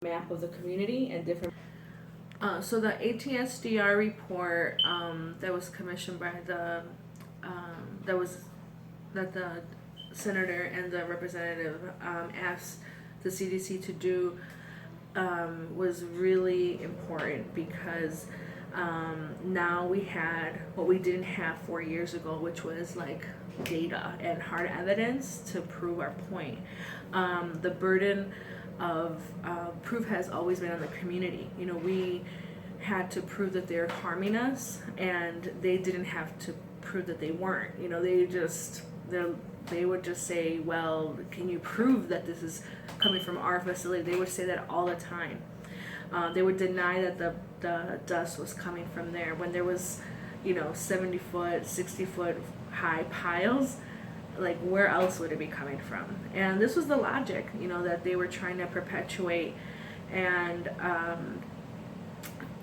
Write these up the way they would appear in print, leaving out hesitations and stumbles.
map of the community and different. So the ATSDR report that was commissioned by the that the senator and the representative asked the CDC to do was really important because now we had what we didn't have 4 years ago, which was like data and hard evidence to prove our point. The burden of proof has always been on the community. You know, we had to prove that they're harming us, and they didn't have to prove that they weren't. You know, they would just say, well, can you prove that this is coming from our facility? They would say that all the time. They would deny that the dust was coming from there when there was, 70-foot, 60-foot high piles. Like, where else would it be coming from? And this was the logic, that they were trying to perpetuate, and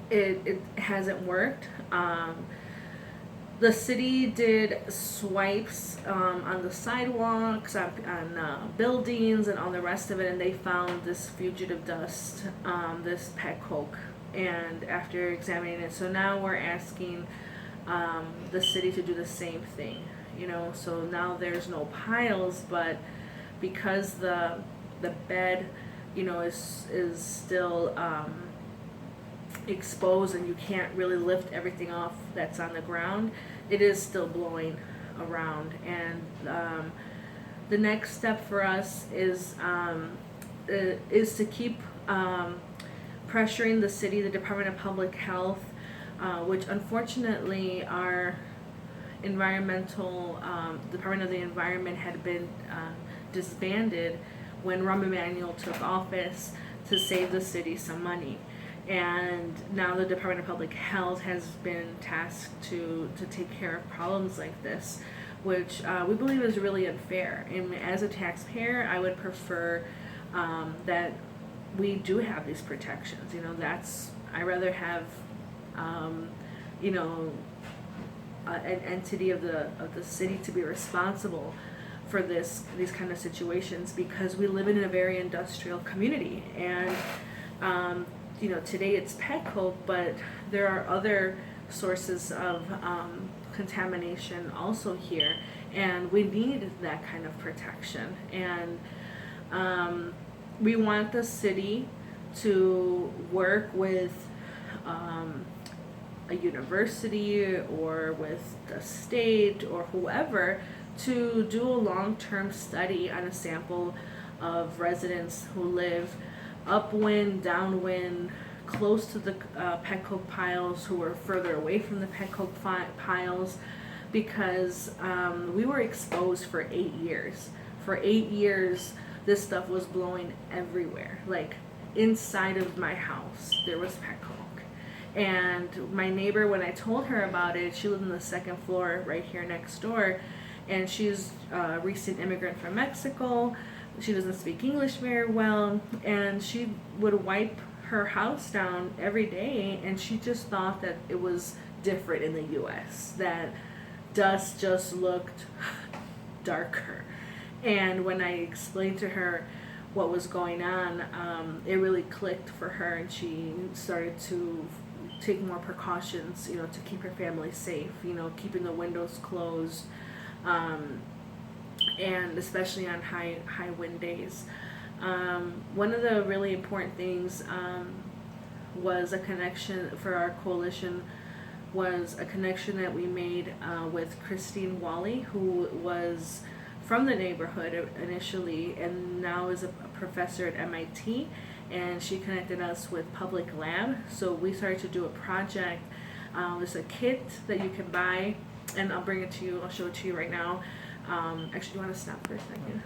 it hasn't worked. The city did swipes on the sidewalks, on buildings, and all the rest of it, and they found this fugitive dust, this Petcoke, and after examining it, so now we're asking the city to do the same thing. So now there's no piles, but because the bed, is still exposed and you can't really lift everything off that's on the ground, it is still blowing around. And the next step for us is to keep pressuring the city, the Department of Public Health, which unfortunately our environmental Department of the Environment had been disbanded when Rahm Emanuel took office to save the city some money. And now the Department of Public Health has been tasked to take care of problems like this, which we believe is really unfair. And as a taxpayer, I would prefer that we do have these protections. I'd rather have an entity of the city to be responsible for these kind of situations, because we live in a very industrial community. And today it's Petcoke, but there are other sources of contamination also here, and we need that kind of protection. And we want the city to work with a university or with the state or whoever to do a long-term study on a sample of residents who live upwind, downwind, close to the Petcoke piles, who were further away from the Petcoke piles, because we were exposed for 8 years. For 8 years, this stuff was blowing everywhere. Like, inside of my house, there was Petcoke. And my neighbor, when I told her about it, she lived on the second floor right here next door, and she's a recent immigrant from Mexico. She doesn't speak English very well, and she would wipe her house down every day, and she just thought that it was different in the US, that dust just looked darker. And when I explained to her what was going on, it really clicked for her, and she started to take more precautions, to keep her family safe, keeping the windows closed, and especially on high wind days. One of the really important things was a connection for our coalition, was a connection that we made with Christine Wally, who was from the neighborhood initially and now is a professor at MIT, and she connected us with Public Lab. So we started to do a project. There's a kit that you can buy, and I'll bring it to you, I'll show it to you right now. Actually, do you want to stop for a second?